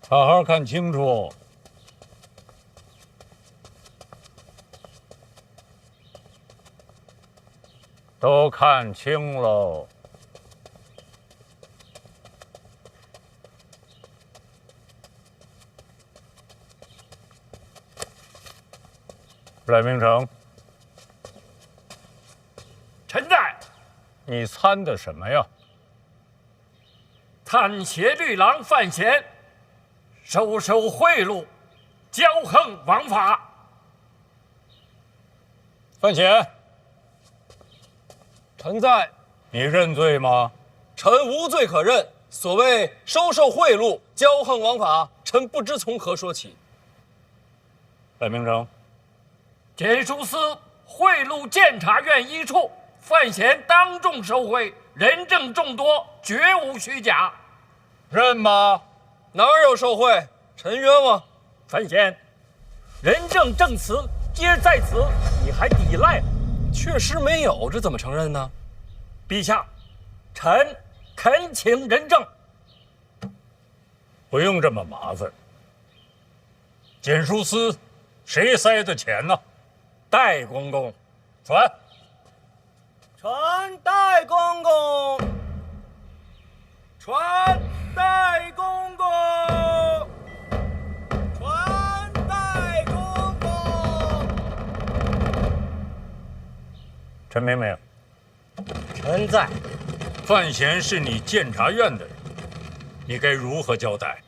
好好看清楚。都看清喽。赖明成，臣在。你参的什么呀？参协律郎范闲收受贿赂，骄横枉法。范闲，臣在。你认罪吗？臣无罪可认。所谓收受贿赂、骄横枉法，臣不知从何说起。赖明成，检书司贿赂监察院一处，范闲当众受贿，人证众多，绝无虚假。认吗？哪有受贿？臣冤枉。范闲，人证证词皆在此，你还抵赖？确实没有，这怎么承认呢？陛下，臣恳请人证。不用这么麻烦。检书司谁塞的钱呢？戴公公。传。传戴公公。传戴公公。传戴公公。陈明明，臣在。范闲是你监察院的人，你该如何交代？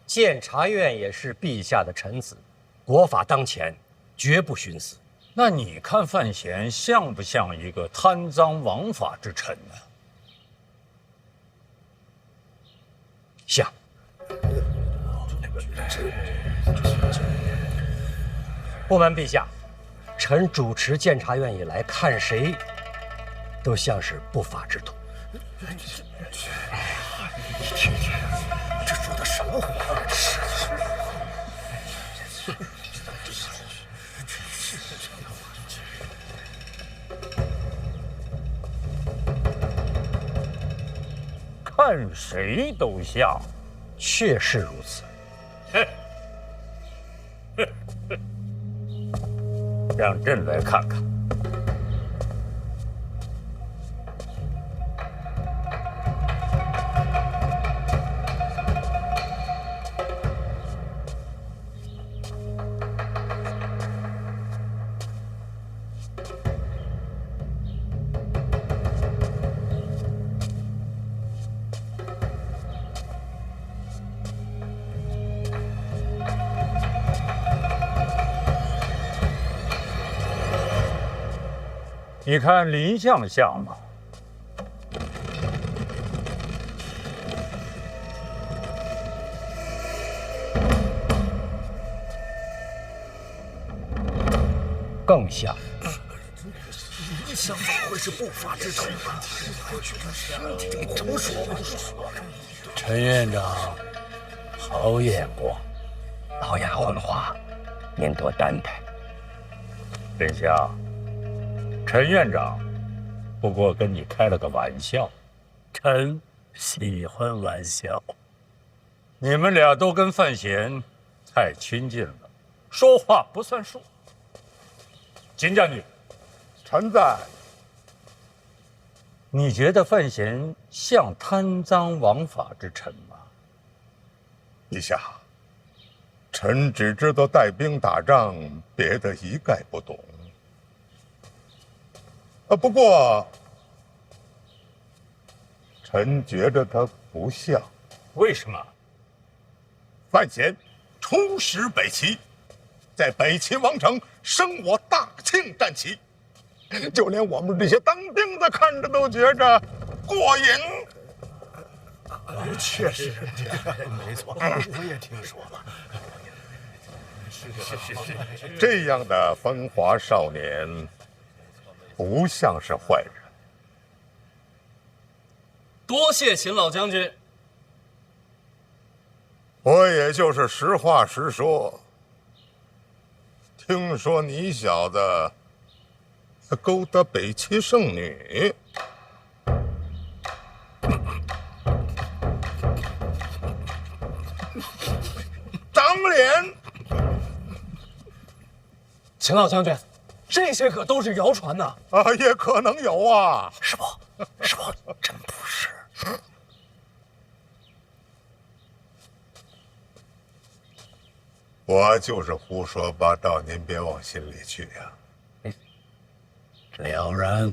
监察院也是陛下的臣子，国法当前，绝不徇私。那你看范闲像不像一个贪赃枉法之臣呢？像。不瞒陛下，臣主持监察院以来，看谁都像是不法之徒。这说的什么话？看谁都像，确是如此。让朕来看看。你看林相像吗？更像。林相怎么会是不法之徒？都说。陈院长好眼光，老丫鬟话，您多担待。林相，陈院长不过跟你开了个玩笑。臣喜欢玩笑。你们俩都跟范闲太亲近了，说话不算数。秦将军，臣在。你觉得范闲像贪赃枉法之臣吗？陛下，臣只知道带兵打仗，别的一概不懂。不过，臣觉得他不像。为什么？范闲出使北齐，在北齐王城升我大庆战旗，就连我们这些当兵的看着都觉着过瘾。确实，没错，我也听说了。是。这样的风华少年，不像是坏人。多谢秦老将军。我也就是实话实说。听说你小子勾搭北齐圣女，秦老将军，这些可都是谣传呐！也可能有啊。师伯，真不是。我就是胡说八道，您别往心里去呀。了然。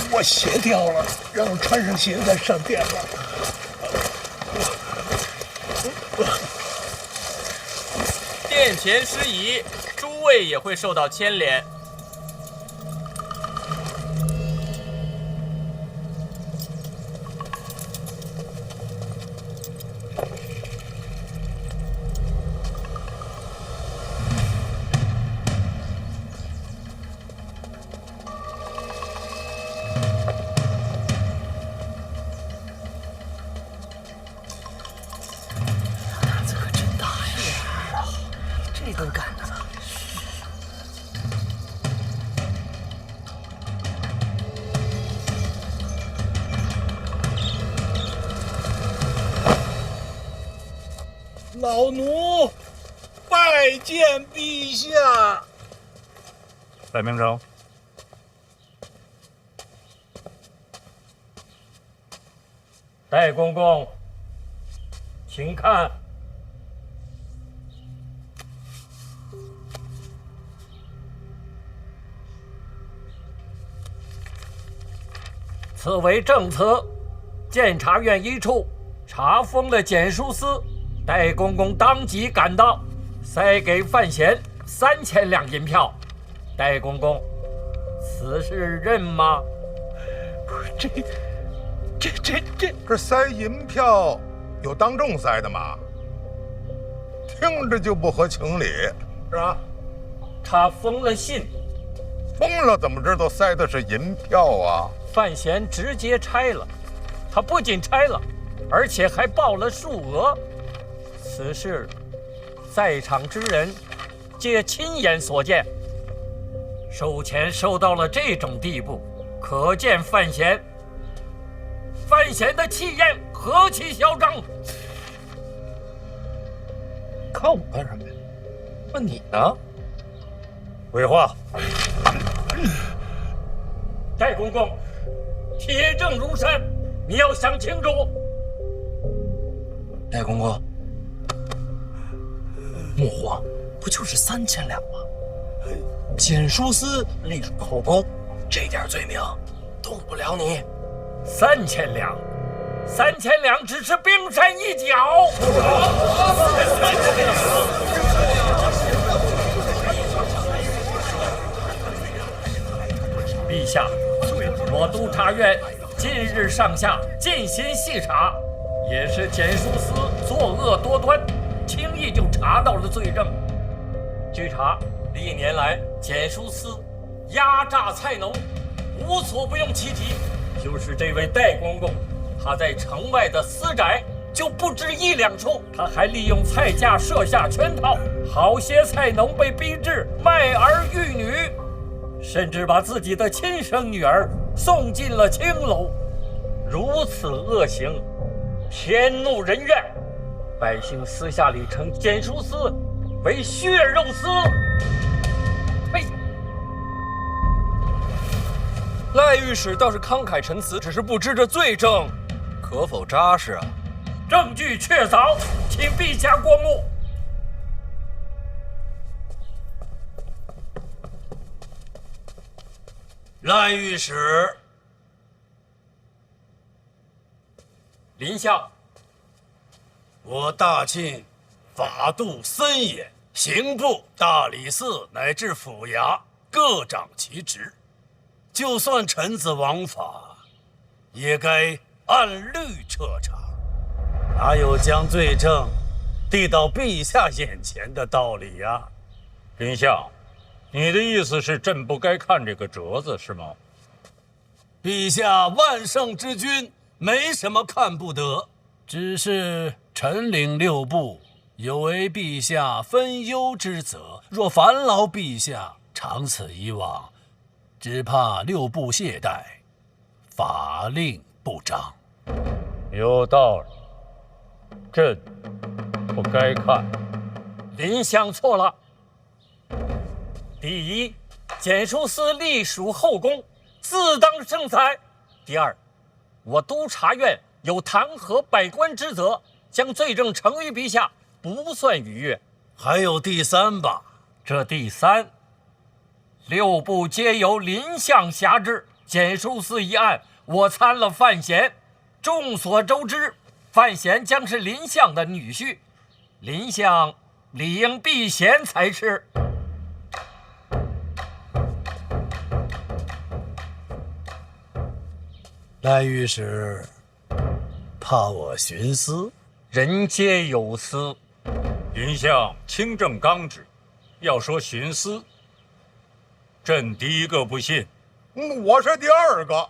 我鞋掉了，让我穿上鞋再上殿吧。殿前失仪，诸位也会受到牵连。老奴拜见陛下。戴明征，戴公公，请看，此为证词，监察院一处查封了检书司。戴公公当即赶到，塞给范闲3000两银票。戴公公，此事认吗？不是这塞银票有当众塞的吗？听着就不合情理，是吧？他封了信，疯了怎么知道塞的是银票啊？范闲直接拆了，他不仅拆了，而且还报了数额。此事，在场之人皆亲眼所见。收钱收到了这种地步，可见范闲的气焰何其嚣张！看我干什么呀？问你呢？回话。戴公公，铁证如山，你要想清楚。戴公公，穆荒不就是3000两吗？检书司立了口供，这点罪名动不了你。3000两，3000两只是冰山一角。陛下，我督察院近日上下进行细查，也是检书司作恶多端，轻易就查到了罪证。据查，历年来检书司压榨菜农，无所不用其极。就是这位戴公公，他在城外的私宅就不止1、2处，他还利用菜价设下圈套，好些菜农被逼至卖儿育女，甚至把自己的亲生女儿送进了青楼。如此恶行，天怒人怨，百姓私下里称检书司为血肉司。呸！赖御史倒是慷慨陈词，只是不知这罪证可否扎实啊？证据确凿，请陛下过目。赖御史，临下，我大庆法度森严，刑部、大理寺乃至府衙各掌其职，就算臣子枉法，也该按律彻查，哪有将罪证递到陛下眼前的道理呀？丞相，你的意思是朕不该看这个折子是吗？陛下万圣之君，没什么看不得，只是臣领六部，有违陛下分忧之责。若烦劳陛下，长此以往，只怕六部懈怠，法令不彰。有道理，朕不该看。林相错了。第一，简书司隶属后宫，自当盛裁；第二，我督察院有弹劾百官之责，将罪证呈于陛下，不算逾越。还有第三吧？这第三，六部皆由林相辖制，简书司一案，我参了范闲。众所周知，范闲将是林相的女婿，林相理应避嫌才是。赖御史怕我徇私？人皆有私。林相清正刚直，要说徇私，朕第一个不信。我是第二个。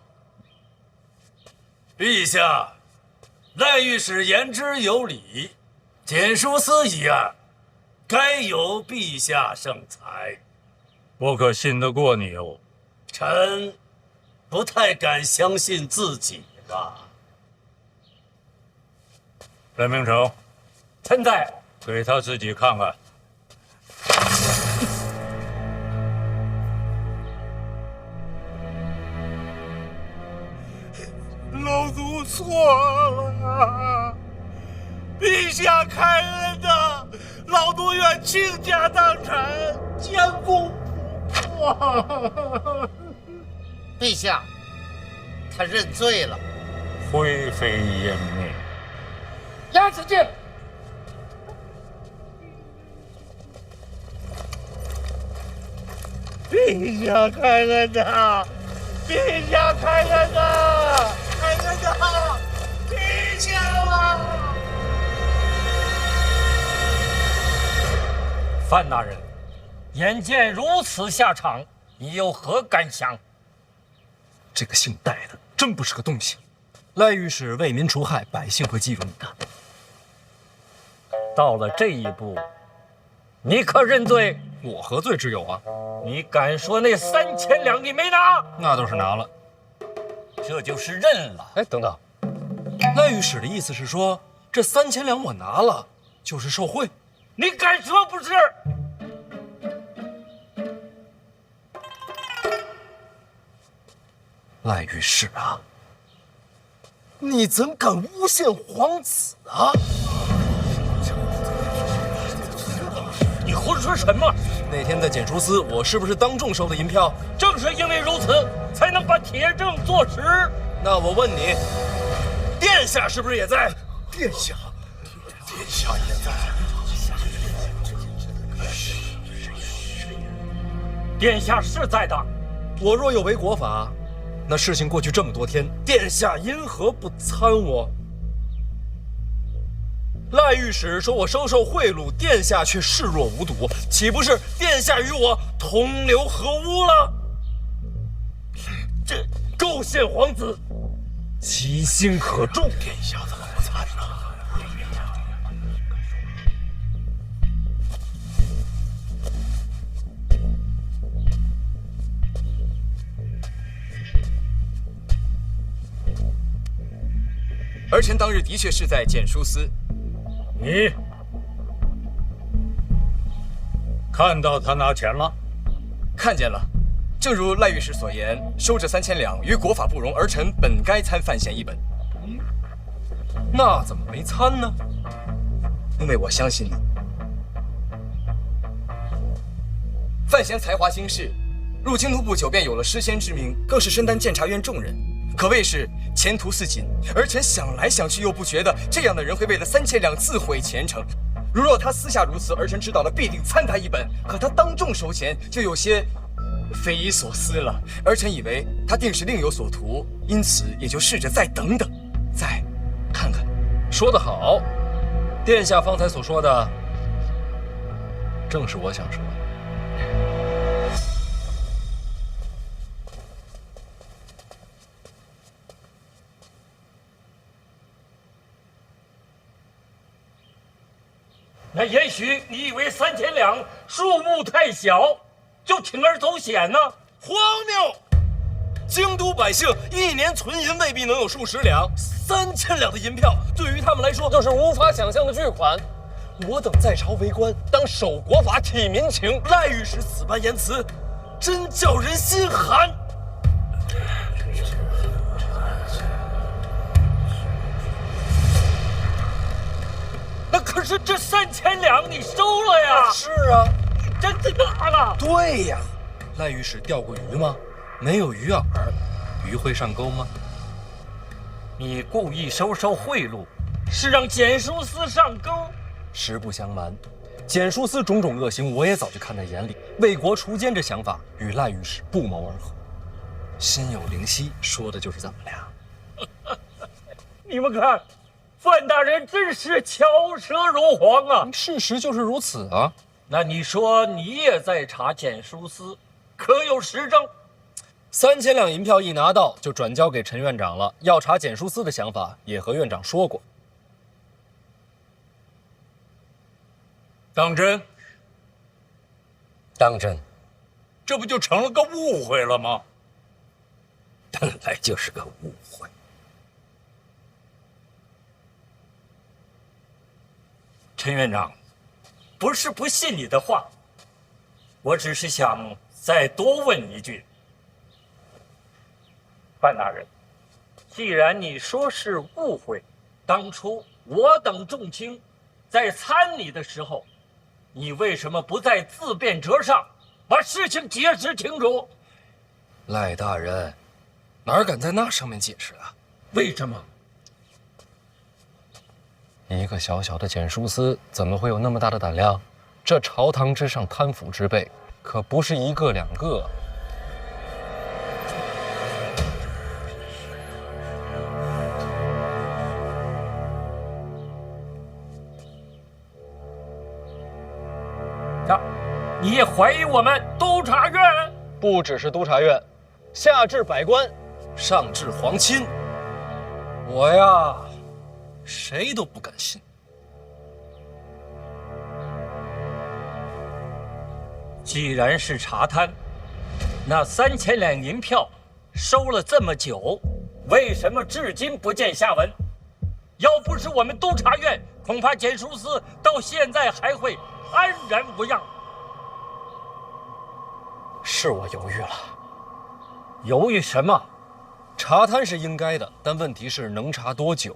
陛下，赖御史言之有理，简书司一案该由陛下圣裁。我可信得过你哦。臣不太敢相信自己了。任明成，臣在。给他自己看看。老奴错了，陛下开恩呐，老奴愿倾家荡产，将功补过。陛下，他认罪了。灰飞烟灭。押此剑。陛下开恩呐！陛下开恩呐！开恩呐！陛下啊！范大人，眼见如此下场，你有何感想？这个姓戴的真不是个东西。赖御史为民除害，百姓会记住你的。到了这一步，你可认罪？我何罪之有啊？你敢说那3000两你没拿？那倒是拿了。这就是认了。哎，等等，赖御史的意思是说，这3000两我拿了，就是受贿。你敢说不是？赖御史啊，你怎敢诬陷皇子啊？你胡说什么？那天在检书司，我是不是当众收的银票？正是因为如此，才能把铁证坐实。那我问你，殿下是不是也在？殿下也在。殿下是在的。我若有违国法，那事情过去这么多天，殿下因何不参我？赖御史说我收受贿赂，殿下却视若无睹，岂不是殿下与我同流合污了？这构陷皇子，其心可诛。殿下怎么不参呢？儿臣当日的确是在检书司。你看到他拿钱了？看见了，正如赖御史所言，收这3000两与国法不容，儿臣本该参范闲一本。那怎么没参呢？因为我相信你。范闲才华经世，入京都不久便有了诗仙之名，更是身担监察院重任，可谓是前途似锦。儿臣想来想去，又不觉得这样的人会为了3000两自毁前程。如若他私下如此，儿臣知道了必定参他一本。可他当众收钱，就有些匪夷所思了。儿臣以为他定是另有所图，因此也就试着再等等，再看看。说得好，殿下方才所说的，正是我想说的。那也许你以为3000两数目太小，就铤而走险呢？荒谬！京都百姓1年存银未必能有数十两，3000两的银票对于他们来说就是无法想象的巨款。我等在朝为官，当守国法、体民情。赖御史此般言辞，真叫人心寒。那可是这3000两你收了呀？是啊，你真的拿了？对呀，赖御史钓过鱼吗？没有鱼饵，鱼会上钩吗？你故意收贿赂，是让蹇书司上钩。实不相瞒，蹇书司种种恶行，我也早就看在眼里。为国除奸这想法与赖御史不谋而合，心有灵犀，说的就是咱们俩。你们看，范大人真是巧舌如簧啊！事实就是如此啊。那你说你也在查蹇书司，可有实证？3000两银票一拿到，就转交给陈院长了。要查蹇书司的想法，也和院长说过。当真？当真，这不就成了个误会了吗？本来就是个误会。陈院长，不是不信你的话，我只是想再多问一句。范大人，既然你说是误会，当初我等众卿在参你的时候，你为什么不在自辩折上把事情解释清楚？赖大人，哪敢在那上面解释啊？为什么？一个小小的蹇书司怎么会有那么大的胆量？这朝堂之上贪腐之辈可不是1个2个。你也怀疑我们督察院？不只是督察院，下至百官，上至皇亲，我呀，谁都不敢信。既然是查贪，那3000两银票收了这么久，为什么至今不见下文？要不是我们督察院，恐怕蹇书司到现在还会安然无恙。是我犹豫了。犹豫什么？查贪是应该的，但问题是能查多久，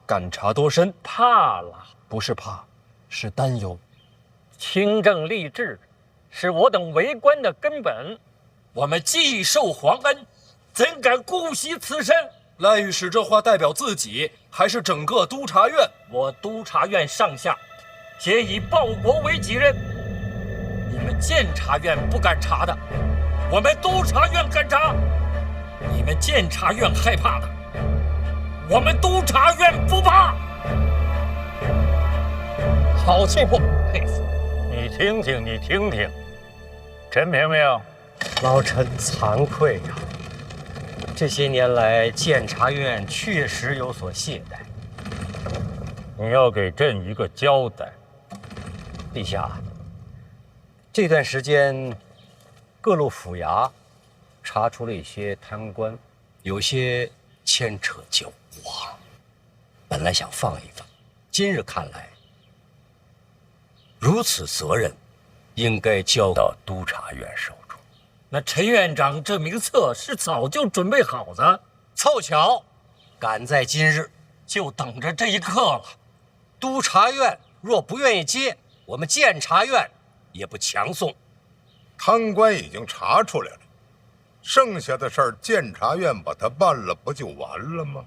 敢查多深？怕了？不是怕，是担忧。清正吏治是我等为官的根本，我们既受皇恩，怎敢姑息此身？赖御史这话代表自己，还是整个督察院？我督察院上下皆以报国为己任。你们监察院不敢查的，我们督察院敢查；你们监察院害怕的，我们督察院不怕。好气魄，佩服！你听听，你听听，陈明明，老臣惭愧呀。这些年来，监察院确实有所懈怠。你要给朕一个交代。陛下，这段时间，各路府衙查出了一些贪官，有些牵扯狡猾。本来想放一放，今日看来，如此责任应该交到督察院手中。那陈院长这名册是早就准备好的，凑巧赶在今日，就等着这一刻了。督察院若不愿意接，我们监察院也不强送。贪官已经查出来了，剩下的事儿监察院把它办了，不就完了吗？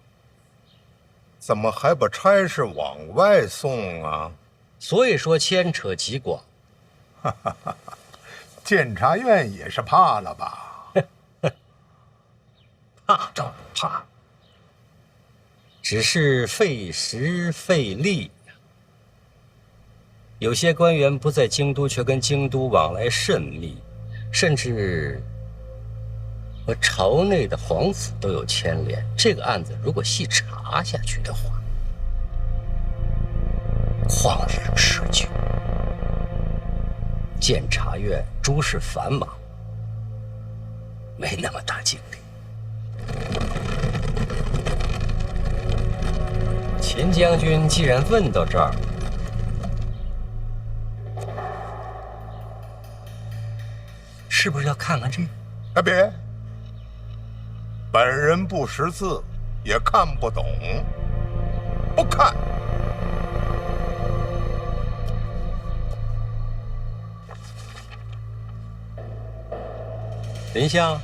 怎么还把差事往外送啊？所以说牵扯极广。监察院也是怕了吧？怕倒不怕，只是费时费力呀。有些官员不在京都，却跟京都往来甚密，甚至和朝内的皇府都有牵连。这个案子如果细查下去的话，旷日持久。监察院诸事繁忙，没那么大精力。秦将军既然问到这儿，是不是要看看这？哎，别，本人不识字，也看不懂，不看。丞相，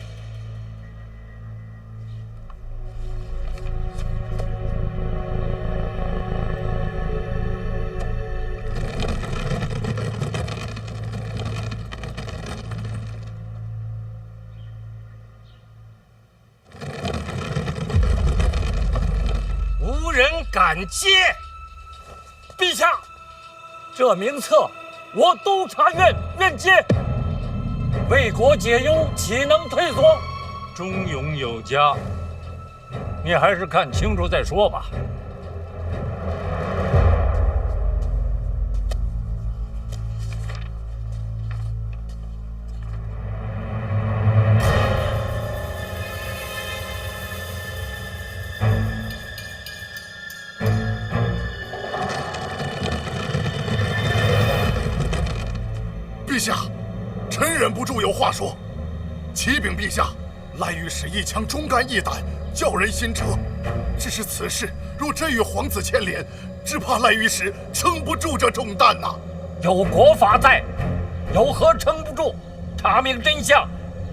无人敢接。陛下，这名册我督察院愿接。为国解忧，岂能退缩？忠勇有加，你还是看清楚再说吧。陛下，臣忍不住有话说。启禀陛下，赖御史一腔忠肝义胆，叫人心折。只是此事若真与皇子牵连，只怕赖御史撑不住这重担呐。有国法在，有何撑不住？查明真相，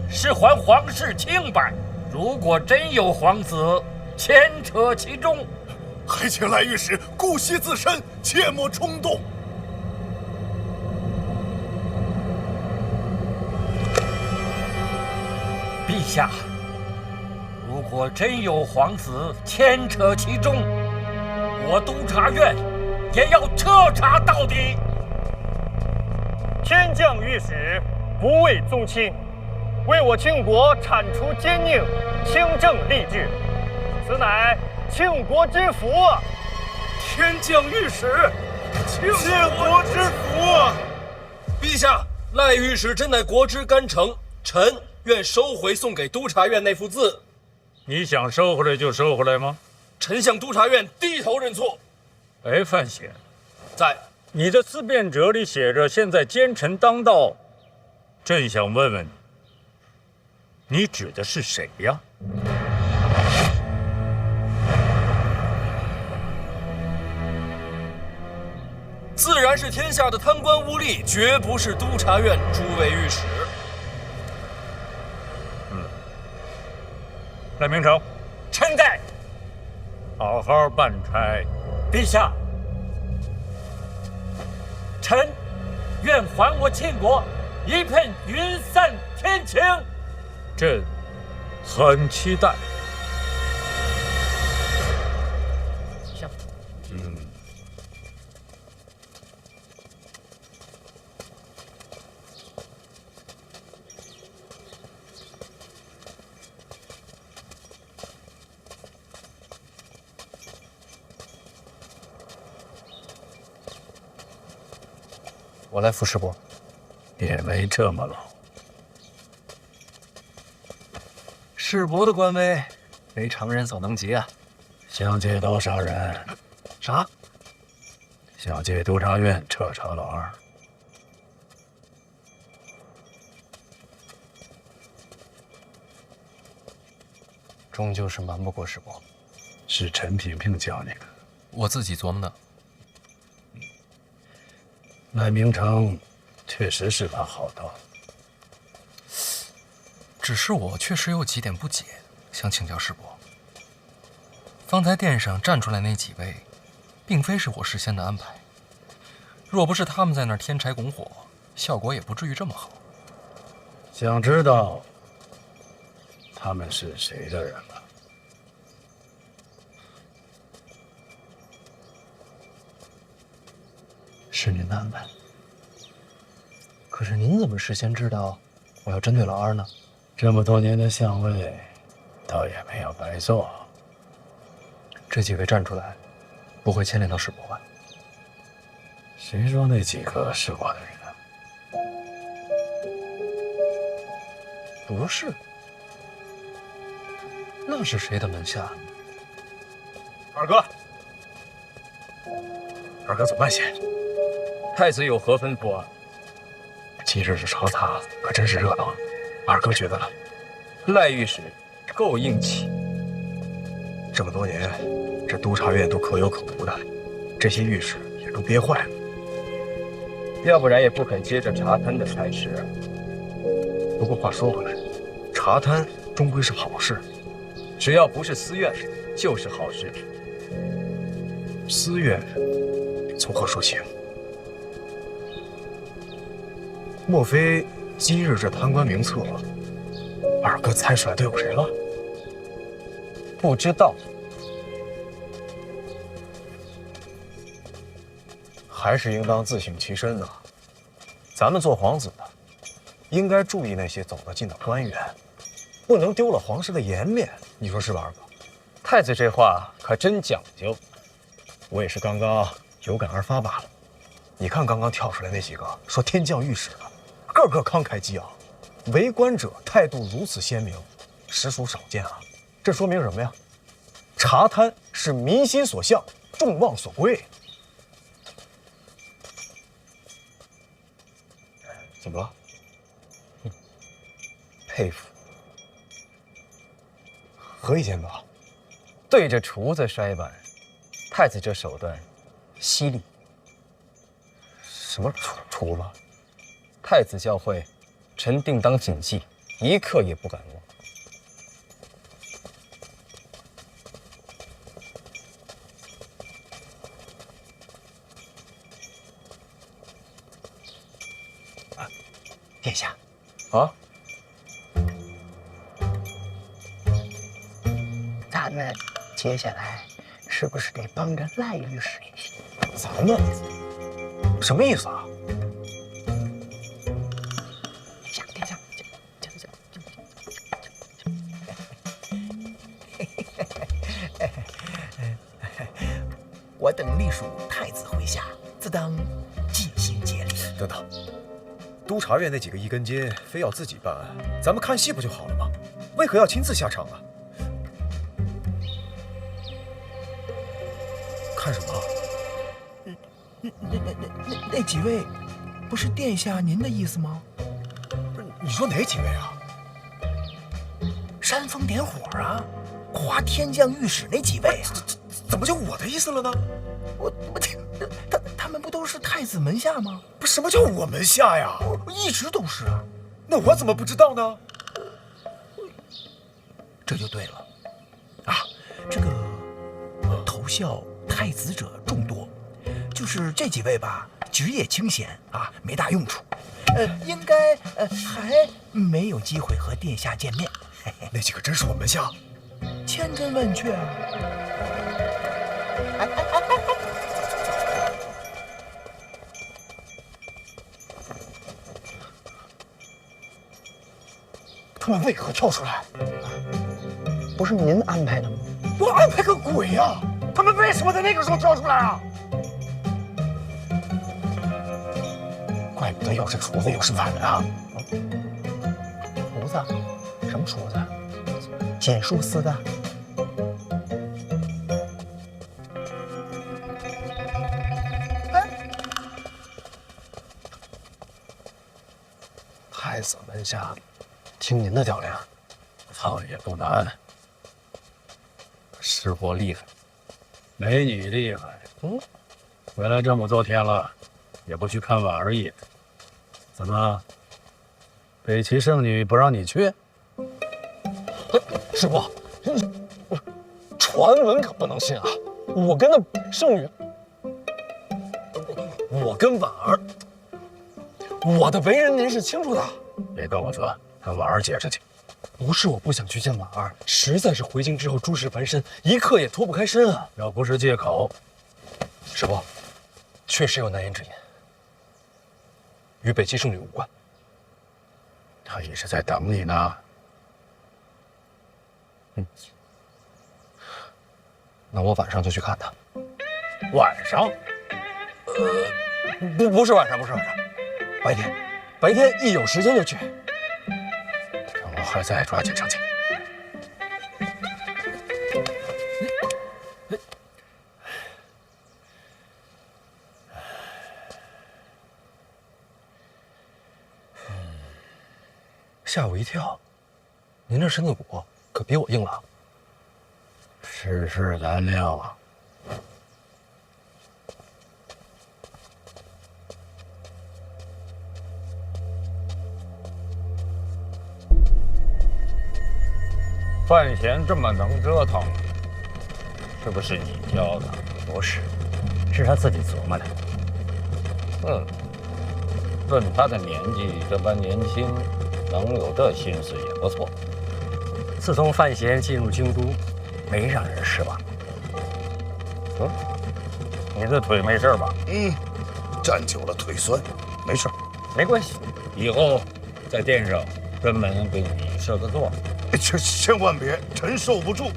是还皇室清白。如果真有皇子牵扯其中，还请赖御史顾惜自身，切莫冲动。陛下，如果真有皇子牵扯其中，我督察院也要彻查到底。天降御史，不畏宗亲，为我庆国铲除奸佞，清正吏治，此乃庆国之福啊！天降御史，庆国之福啊！陛下，赖御史真乃国之干臣，臣愿收回送给督察院那幅字。你想收回来就收回来吗？臣向督察院低头认错。哎，范闲，在你的思辨者里写着现在奸臣当道，朕想问问你指的是谁呀？自然是天下的贪官污吏，绝不是督察院诸位御史。赖明成，臣在。好好办差。陛下，臣愿还我庆国一片云散天晴。朕很期待。我来扶世伯，也没这么老。世伯的官威，非常人所能及啊！想借多少人？啥？想借督察院彻查老二。终究是瞒不过世伯。是陈萍萍教你的。我自己琢磨的。赖明成确实是把好刀，只是我确实有几点不解，想请教世伯。方才殿上站出来那几位，并非是我事先的安排。若不是他们在那儿添柴拱火，效果也不至于这么好。想知道他们是谁的人吗？是您的安排。可是您怎么事先知道我要针对老二呢？这么多年的相位，倒也没有白做。这几位站出来，不会牵连到世伯吧？谁说那几个是我的人？不是，那是谁的门下？二哥，二哥怎么办先？太子有何吩咐啊？今日这朝堂可真是热闹。二哥觉得呢？赖御史够硬气。这么多年，这督察院都可有可无的，这些御史也都憋坏了。要不然也不肯接着查贪的差事啊。不过话说回来，查贪终归是好事，只要不是私怨，就是好事。私怨从何说起？莫非今日这贪官名册，二哥猜出来都有谁了？不知道。还是应当自省其身啊！咱们做皇子的，应该注意那些走得近的官员，不能丢了皇室的颜面。你说是吧，二哥？太子这话可真讲究。我也是刚刚有感而发罢了。你看刚刚跳出来那几个说天降御史的，个个慷慨激昂，为官者态度如此鲜明，实属少见啊！这说明什么呀？查贪是民心所向，众望所归。怎么了？佩服。何以见得？对着厨子摔碗，太子这手段犀利。什么厨子？太子教诲，臣定当谨记，一刻也不敢忘。殿下，啊，咱们接下来是不是得帮着赖御史一些？咱们什么意思啊？殿下，我等隶属太子麾下，自当尽心竭力。等等。督察院那几个一根筋，非要自己办案，咱们看戏不就好了吗？为何要亲自下场啊？看什么？那几位，不是殿下您的意思吗？你说哪几位啊？煽风点火啊，夸天降御史那几位啊？怎么就我的意思了呢？他们不都是太子门下吗？不，什么叫我门下呀？一直都是啊。那我怎么不知道呢？这就对了，啊，这个投效太子者众多，就是这几位吧，职业清闲啊，没大用处。应该还没有机会和殿下见面。那几个真是我门下？千真万确啊！他们为何跳出来？不是您安排的吗？我安排个鬼呀！他们为什么在那个时候跳出来啊？怪不得又是厨子又是碗啊！厨子？什么厨子？简书司的。太子门下，听您的调令，倒也不难。师伯厉害，没你厉害。回来这么多天了，也不去看婉儿爷，怎么？北齐圣女不让你去？师伯，传闻可不能信啊！我跟那圣女，我跟婉儿，我的为人您是清楚的。别跟我说，跟婉儿解释去。不是我不想去见婉儿，实在是回京之后诸事繁身，一刻也脱不开身啊！要不是借口，师伯，确实有难言之隐，与北齐圣女无关。他也是在等你呢。那我晚上就去看他。晚上？不是晚上，白天一有时间就去。成会儿再抓紧上去。吓我一跳，您这身子骨可比我硬朗。世事难料啊。范闲这么能折腾，是不是你教的？不是，是他自己琢磨的。论他的年纪这般年轻，能有这心思也不错。自从范闲进入京都，没让人失望。你的腿没事吧？站久了腿酸，没事，没关系。以后在殿上专门给你设个座。千万别，臣受不住。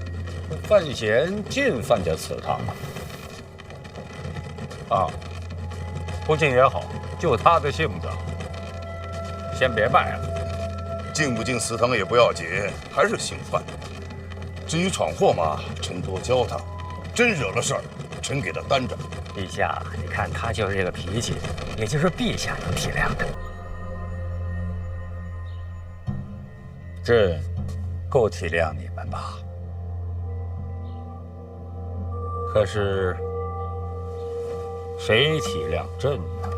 范闲进范家祠堂啊，不进也好，就他的性子，先别拜了。进不进祠堂也不要紧，还是姓范。至于闯祸嘛，臣多教他；真惹了事儿，臣给他担着。陛下，你看他就是这个脾气，也就是陛下能体谅的。朕够体谅你们吧？可是谁体谅朕呢？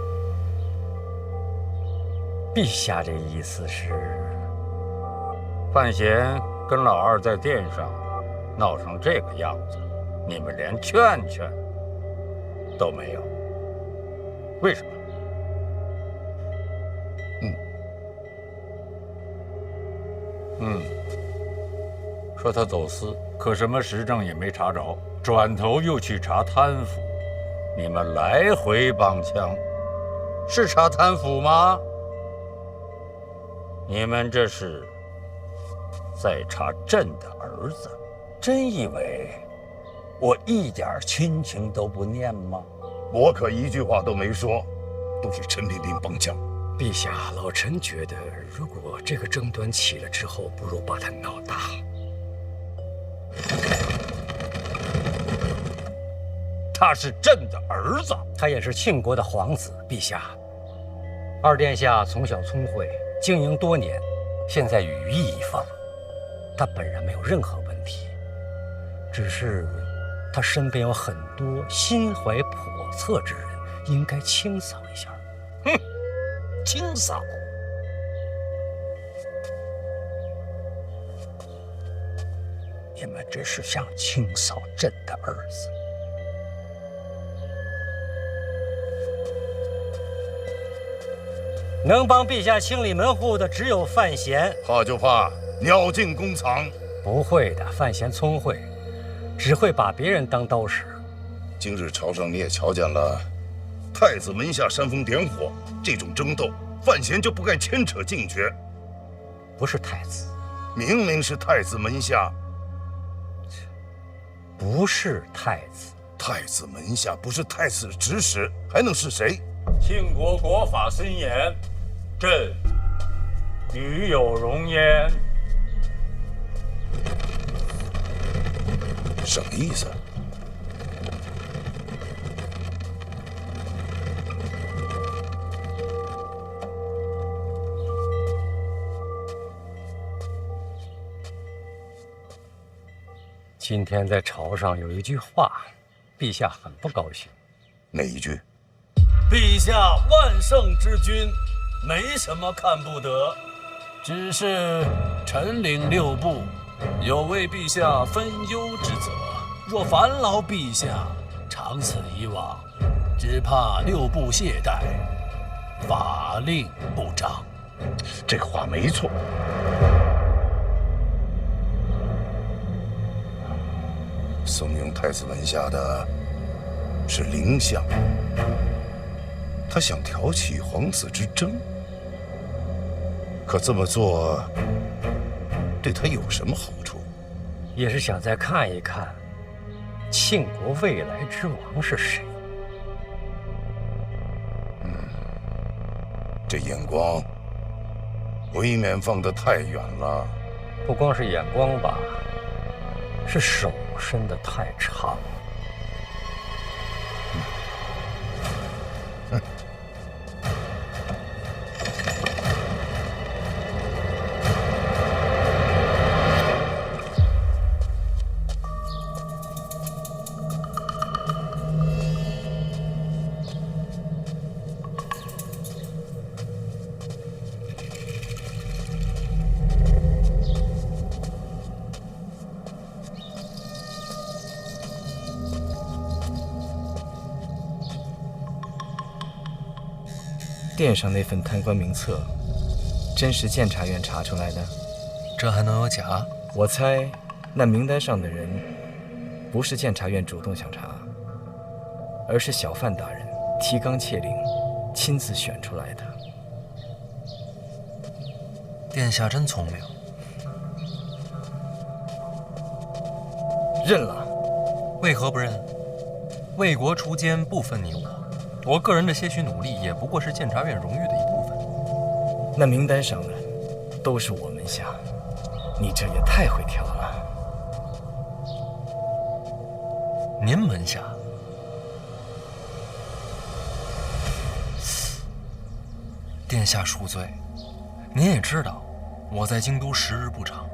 陛下这意思是，范闲跟老二在殿上闹成这个样子，你们连劝劝都没有，为什么？说他走私，可什么实证也没查着，转头又去查贪腐，你们来回帮腔，是查贪腐吗？你们这是在查朕的儿子，真以为我一点亲情都不念吗？我可一句话都没说，都是陈萍萍帮腔。陛下，老臣觉得，如果这个争端起了之后，不如把它闹大。他是朕的儿子，他也是庆国的皇子。陛下，二殿下从小聪慧，经营多年，现在羽翼已丰，他本人没有任何问题，只是他身边有很多心怀叵测之人，应该清扫一下。清扫？你们只是想清扫朕的儿子。能帮陛下清理门户的只有范闲，怕就怕鸟尽弓藏。不会的，范闲聪慧，只会把别人当刀使。今日朝上你也瞧见了，太子门下煽风点火，这种争斗，范闲就不该牵扯进去。不是太子，明明是太子门下。不是太子，太子门下不是太子指使，还能是谁？庆国国法森严，朕与有容焉。什么意思？今天在朝上有一句话，陛下很不高兴。哪一句？陛下万圣之君，没什么看不得，只是臣领六部，有为陛下分忧之责。若烦劳陛下，长此以往，只怕六部懈怠，法令不彰。这话没错。怂恿太子门下的是凌相，他想挑起皇子之争，可这么做对他有什么好处？也是想再看一看庆国未来之王是谁。这眼光未免放得太远了。不光是眼光吧，是手伸得太长。殿上那份贪官名册，真是监察院查出来的？这还能有假？我猜，那名单上的人，不是监察院主动想查，而是小范大人提纲挈领，亲自选出来的。殿下真聪明。认了。为何不认？为国除奸，不分你我。我个人的些许努力，也不过是监察院荣誉的一部分。那名单上的都是我门下，你这也太会挑了。您门下？殿下恕罪。您也知道，我在京都时日不长。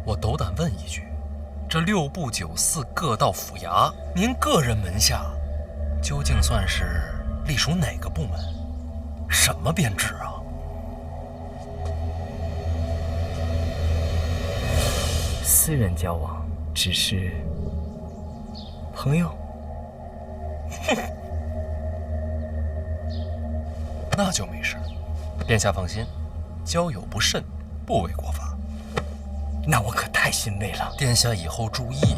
我斗胆问一句，这6部9寺各道府衙，您个人门下究竟算是隶属哪个部门？什么编制啊？私人交往，只是朋友。那就没事。殿下放心，交友不慎，不违国法。那我可太欣慰了。殿下以后注意。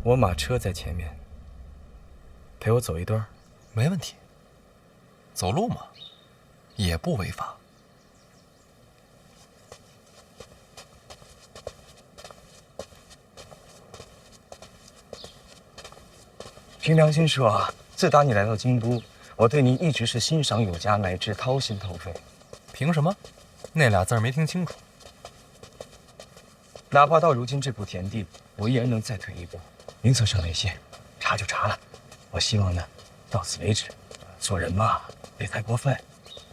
我马车在前面，陪我走一段。没问题。走路嘛，也不违法。凭良心说啊，自打你来到京都，我对你一直是欣赏有加，乃至掏心掏肺。凭什么？那俩字儿没听清楚。哪怕到如今这步田地，我依然能再退一步。名册上那些，查就查了。我希望呢，到此为止。做人嘛，别太过分。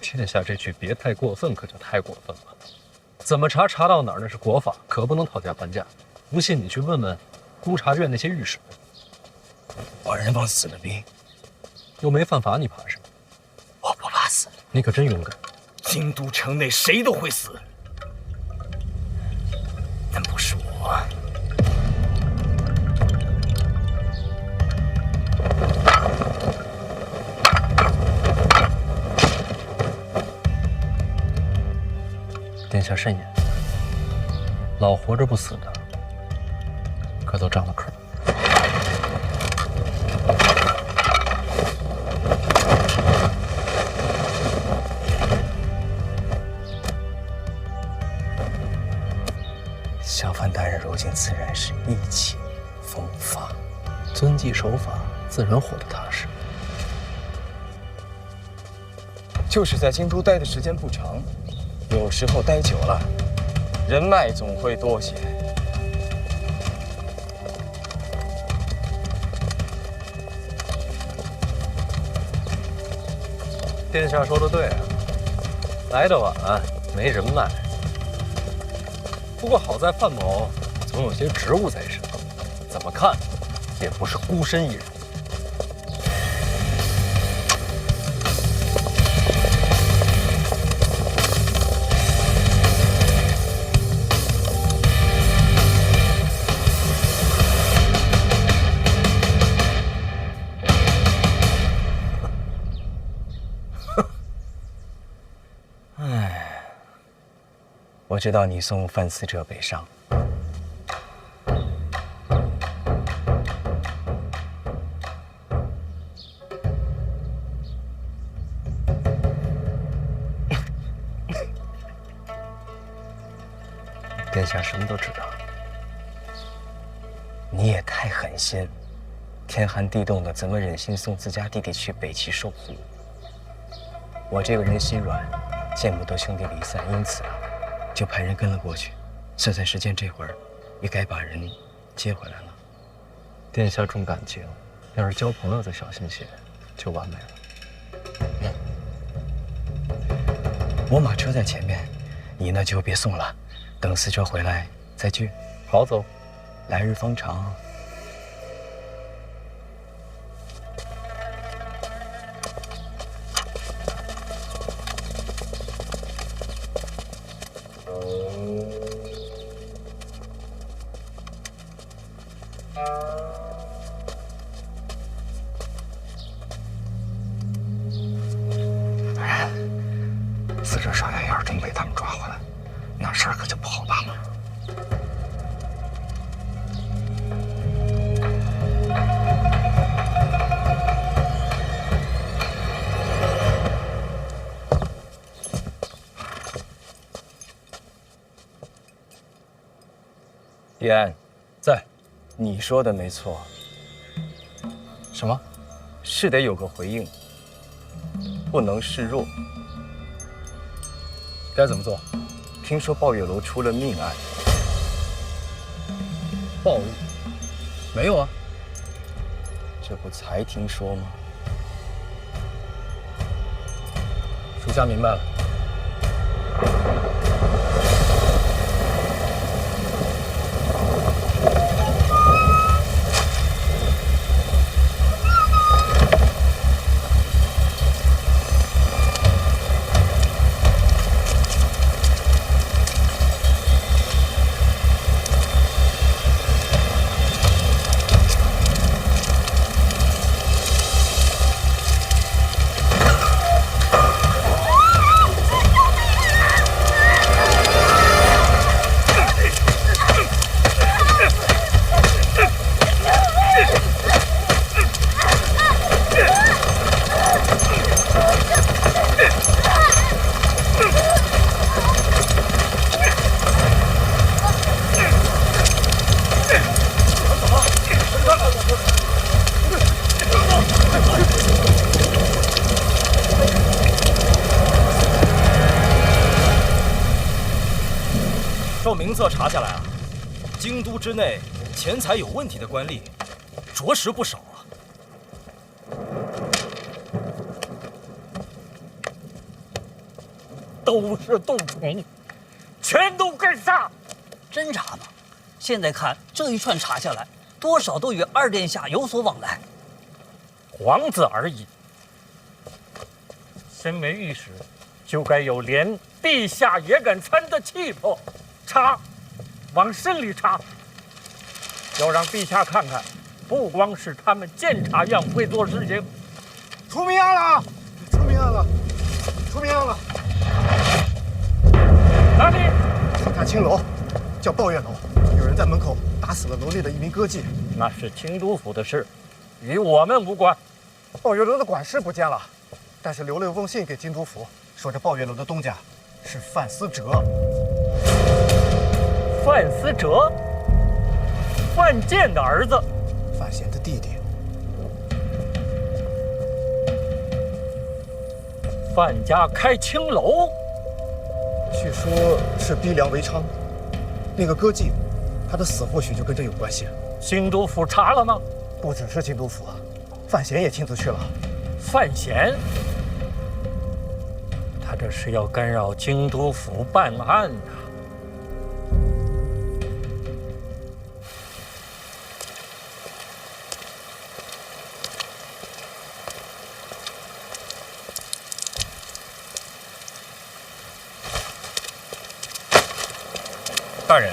殿下这句“别太过分”可就太过分了。怎么查查到哪儿那是国法，可不能讨价还价。不信你去问问督察院那些御史。我人往死了逼，又没犯法，你怕什么？我不怕死。你可真勇敢。京都城内谁都会死，但不是我。殿下慎言，老活着不死的，可都长了壳。小范大人如今自然是意气风发，遵纪守法，自然活得踏实。就是在京都待的时间不长，有时候待久了，人脉总会多些。殿下说的对啊，来得晚，没人脉。不过好在范某总有些职务在身，怎么看也不是孤身一人。我知道你送范死者北上，殿下什么都知道。你也太狠心，天寒地冻的，怎么忍心送自家弟弟去北齐受苦？我这个人心软，见不得兄弟离散，因此就派人跟了过去。算算时间，这会儿也该把人接回来了。殿下重感情，要是交朋友再小心些，就完美了。我马车在前面，你呢就别送了，等司车回来再聚。好走，来日方长。死者傻眼眼，真被他们抓回来，那事儿可就不好办了。李安，在。你说的没错，什么？是得有个回应，不能示弱。该怎么做？听说抱月楼出了命案。暴玉？没有啊。这不才听说吗？属下明白了。照名册查下来啊，京都之内钱财有问题的官吏，着实不少啊。都是洞虫，全都跟上！侦查嘛，现在看这一串查下来，多少都与二殿下有所往来。皇子而已，身为御史，就该有连陛下也敢参的气魄。查，往深里查，要让陛下看看，不光是他们监察院会做事情。出命案了！出命案了！出命案了！哪里？上下青楼，叫抱月楼，有人在门口打死了楼内的一名歌妓。那是京都府的事，与我们无关。抱月楼的管事不见了，但是留了一封信给京都府，说这抱月楼的东家是范思哲。范思哲，范建的儿子，范闲的弟弟。范家开青楼，据说是逼良为娼。那个歌妓，她的死或许就跟这有关系。京都府查了吗？不只是京都府，范闲也亲自去了。范闲，他这是要干扰京都府办案呐！大人，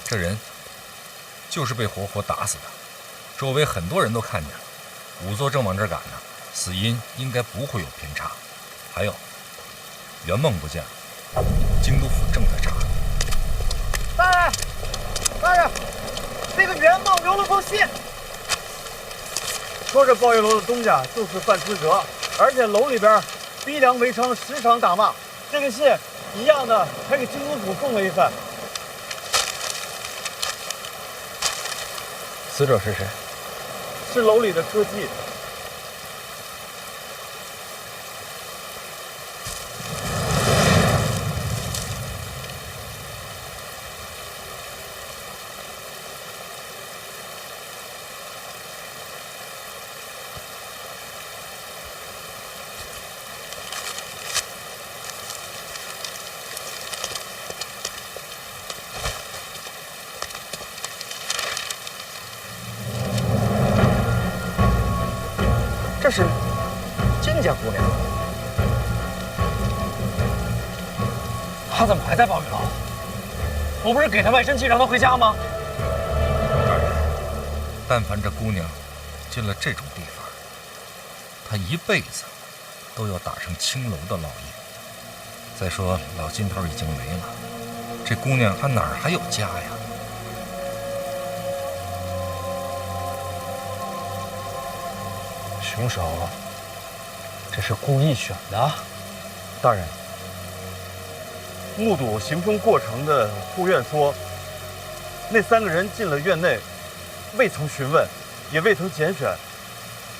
这人就是被活活打死的，周围很多人都看见了，仵作正往这儿赶呢，死因应该不会有偏差。还有，圆梦不见了，京都府正在查。大人，大人，那个圆梦留了封信，说这抱月楼的东家就是范思哲，而且楼里边逼良为娼，时常打骂。这个信一样的，还给京都府送了一份。死者是谁？是楼里的歌妓。这是金家姑娘，她怎么还在宝玉楼？我不是给她卖身契让她回家吗？大人，但凡这姑娘进了这种地方，她一辈子都要打上青楼的烙印。再说老金头已经没了，这姑娘她哪儿还有家呀？凶手，这是故意选的。大人，目睹行凶过程的护院说，那3个人进了院内，未曾询问，也未曾拣选，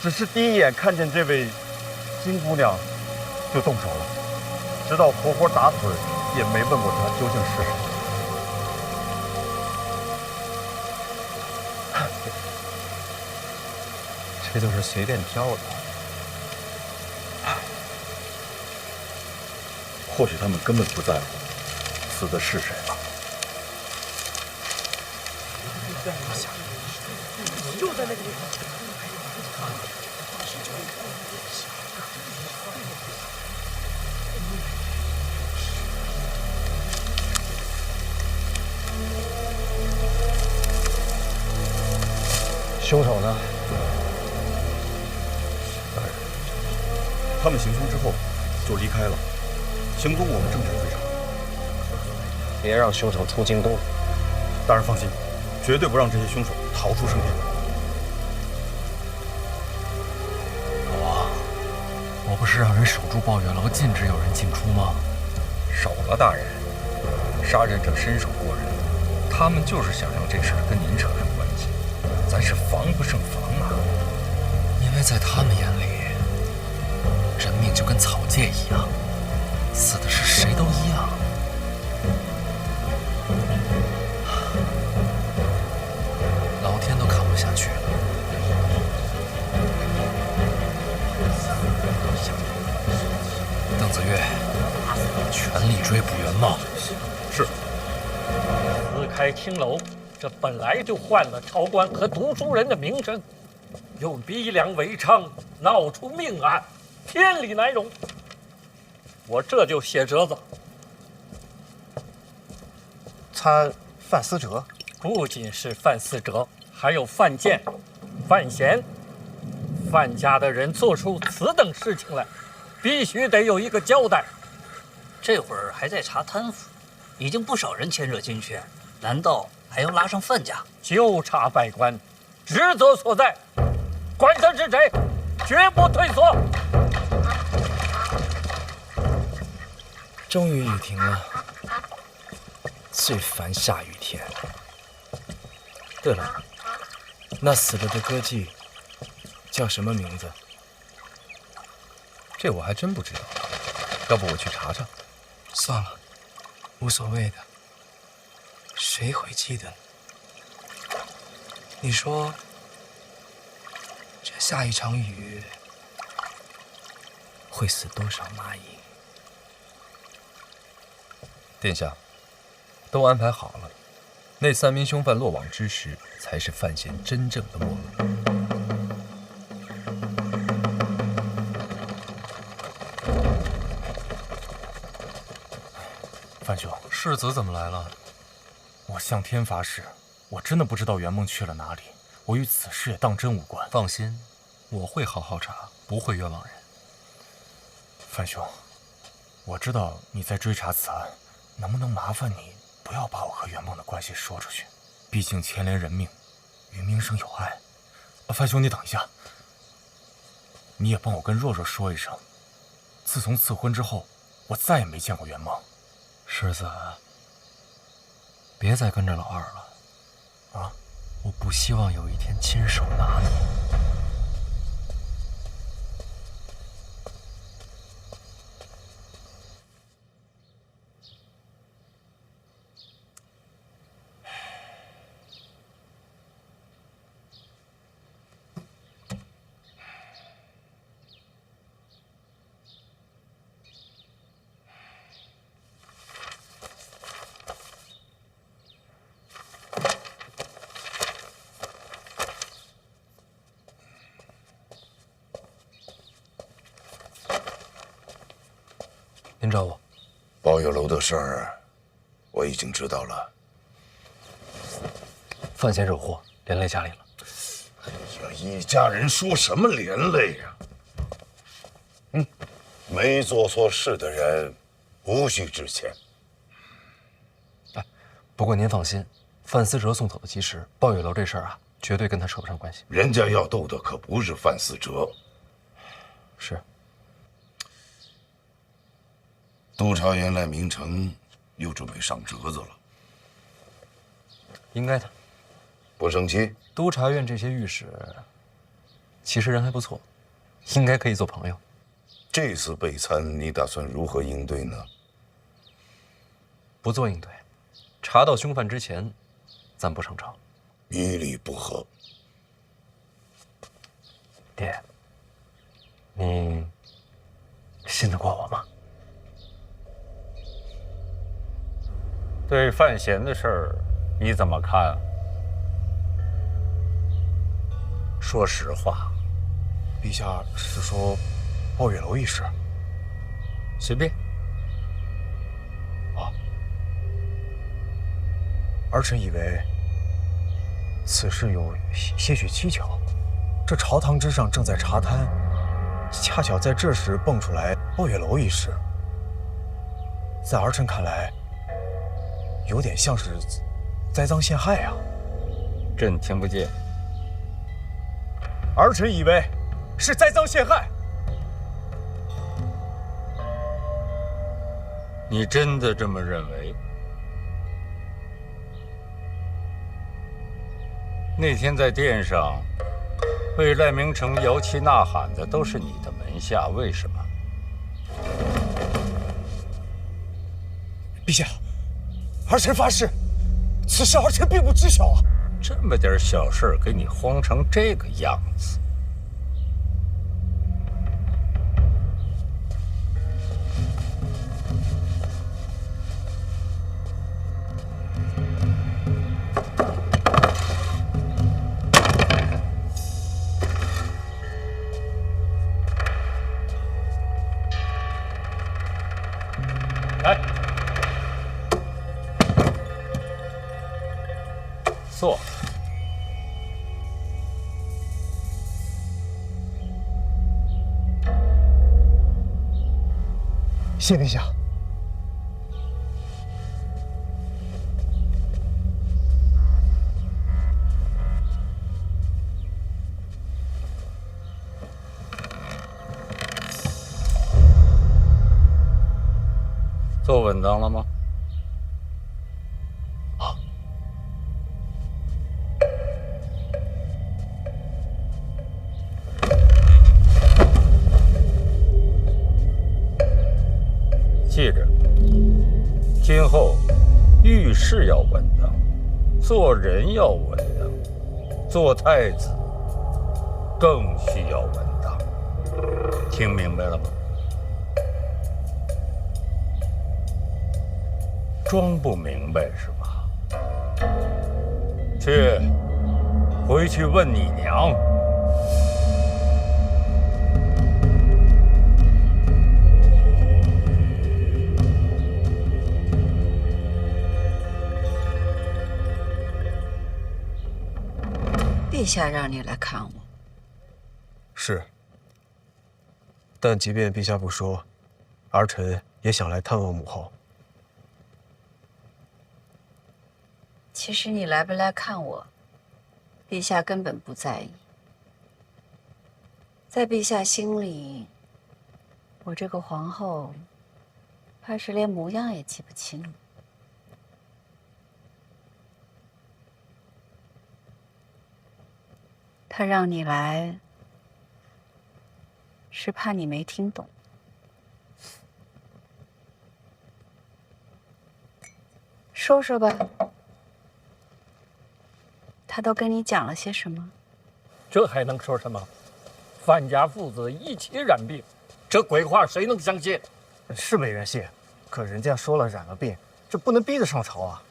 只是第一眼看见这位金姑娘，就动手了，直到活活打死，也没问过她究竟是谁。这就是随便挑的。或许他们根本不在乎死的是谁吧。就在那个地方。凶手呢？大人，他们行凶之后就离开了，行踪我们正在追查。别让凶手出京都。大人放心，绝对不让这些凶手逃出圣殿。老王，我不是让人守住抱月楼，禁止有人进出吗？守了，大人。杀人者身手过人，他们就是想让这事儿跟您扯上关系，咱是防不胜防啊。因为在他们眼里，人命就跟草芥一样，死的是谁都一样。老天都看不下去了。邓子越，全力追捕袁茂。是。撕开青楼，这本来就坏了朝官和读书人的名声，又逼良为娼，闹出命案，天理难容。我这就写折子。他范思哲，不仅是范思哲，还有范建、范闲。范家的人做出此等事情来，必须得有一个交代。这会儿还在查贪腐，已经不少人牵扯进去，难道还要拉上范家？就差拜官，职责所在，管他是谁，绝不退缩。终于雨停了，最烦下雨天。对了，那死了的歌妓叫什么名字？这我还真不知道，要不我去查查。算了，无所谓的。谁会记得呢？你说，这下一场雨会死多少蚂蚁？殿下，都安排好了，那3名凶犯落网之时，才是范闲真正的末路。范兄，世子怎么来了？我向天发誓，我真的不知道圆梦去了哪里，我与此事也当真无关。放心，我会好好查，不会冤枉人。范兄，我知道你在追查此案，能不能麻烦你不要把我和圆梦的关系说出去？毕竟牵连人命，与名声有碍。范兄，你等一下，你也帮我跟若若说一声，自从赐婚之后，我再也没见过圆梦。世子，别再跟着老二了，啊！我不希望有一天亲手拿你。您找我？包月楼的事儿，我已经知道了。范闲惹祸，连累家里了。哎呀，一家人说什么连累呀？没做错事的人，无需致歉。不过您放心，范思哲送走的及时，包月楼这事儿啊，绝对跟他扯不上关系。人家要斗的可不是范思哲。是。督察员赖明成又准备上折子了。应该的。不生气？督察院这些御史，其实人还不错，应该可以做朋友。这次备参，你打算如何应对呢？不做应对，查到凶犯之前，暂不上朝。于理不合。爹，你信得过我吗？对范闲的事儿，你怎么看？说实话，陛下是说包月楼一事？随便。儿臣以为此事有些许蹊跷，这朝堂之上正在查贪，恰巧在这时蹦出来包月楼一事，在儿臣看来，有点像是栽赃陷害啊！朕听不见。儿臣以为是栽赃陷害。你真的这么认为？那天在殿上为赖明成摇旗呐喊的都是你的门下，为什么？陛下，儿臣发誓，此事儿臣并不知晓啊！这么点小事给你慌成这个样子，来，坐。谢陛下。坐稳当了吗？记着，今后遇事要稳当，做人要稳当，做太子更需要稳当。听明白了吗？装不明白是吧？去，回去问你娘。陛下让你来看我。是。但即便陛下不说，儿臣也想来探望母后。其实你来不来看我，陛下根本不在意。在陛下心里，我这个皇后，怕是连模样也记不清了。他让你来，是怕你没听懂。说说吧，他都跟你讲了些什么？这还能说什么？范家父子一起染病，这鬼话谁能相信？是没人信，可人家说了染了病，这不能逼着上朝啊！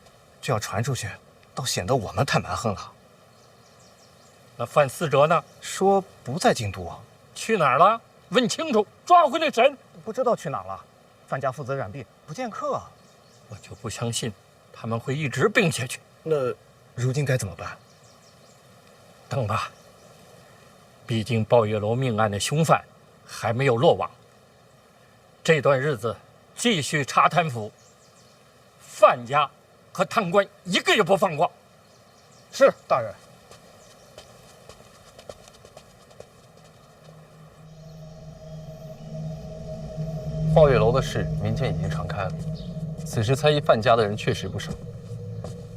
这要传出去，倒显得我们太蛮横了。那范思哲呢？说不在京都啊。去哪儿了？问清楚，抓回来审。不知道去哪儿了。范家父子染病，不见客啊。我就不相信他们会一直病下去。那如今该怎么办？等吧。毕竟抱月楼命案的凶犯还没有落网。这段日子继续查贪腐，范家和贪官一个也不放过。是，大人。抱月楼的事，民间已经传开了。此时猜疑范家的人确实不少，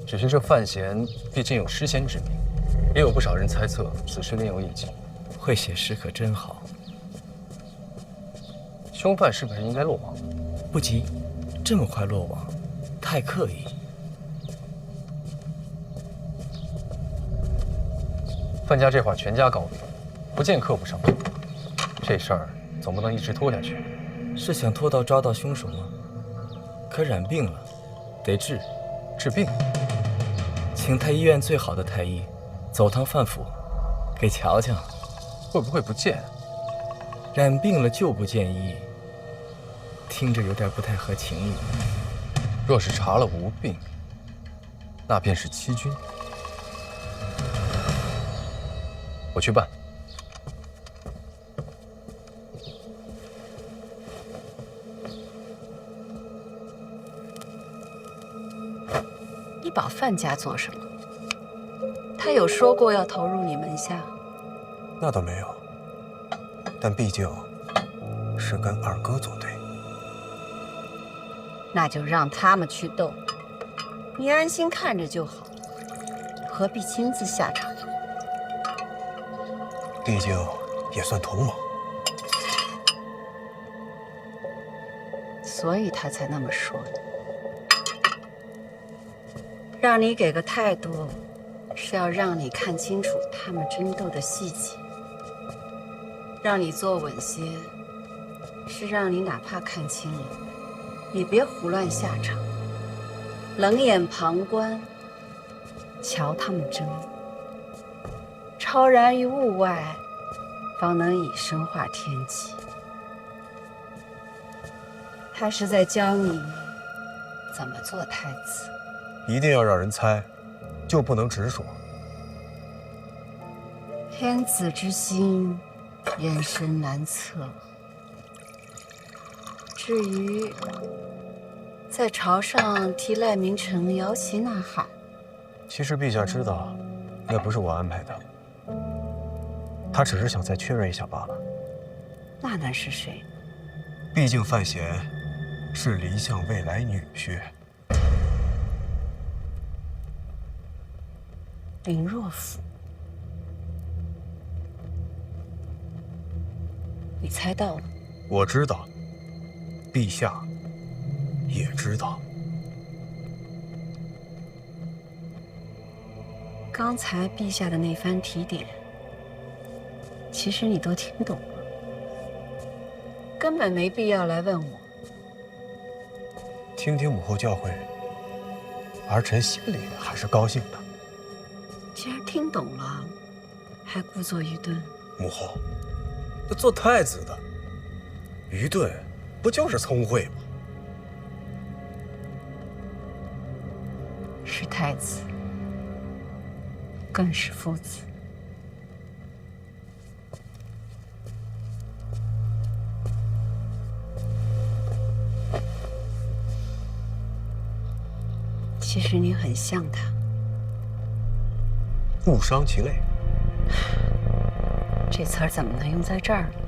只是这范闲毕竟有诗仙之名，也有不少人猜测此事另有隐情。会写诗可真好。凶犯是不是应该落网？不急，这么快落网，太刻意。范家这会儿全家高病，不见客不上阵，这事儿总不能一直拖下去。是想拖到抓到凶手吗？可染病了，得治。治病？请太医院最好的太医，走趟范府，给瞧瞧。会不会不见？染病了就不见医，听着有点不太合情理。若是查了无病，那便是欺君。我去办。你保范家做什么？他有说过要投入你门下？那倒没有，但毕竟是跟二哥作对。那就让他们去斗，你安心看着就好，何必亲自下场？毕竟也算同盟，所以他才那么说的。让你给个态度，是要让你看清楚他们争斗的细节；让你坐稳些，是让你哪怕看清了，也别胡乱下场，冷眼旁观，瞧他们争。超然于物外，方能以身化天机。他是在教你怎么做太子。一定要让人猜，就不能直说。天子之心，人生难测。至于在朝上替赖明成摇旗呐喊，其实陛下知道，那不是我安排的。他只是想再确认一下罢了。那能是谁？毕竟范闲是黎相未来女婿。林若甫，你猜到了？我知道，陛下也知道。刚才陛下的那番提点，其实你都听懂了，根本没必要来问我。听听母后教诲，儿臣心里还是高兴的。既然听懂了，还故作愚钝。母后，这做太子的，愚钝不就是聪慧吗？是太子，更是夫子。其实你很像他。误伤其类，这词儿怎么能用在这儿呢？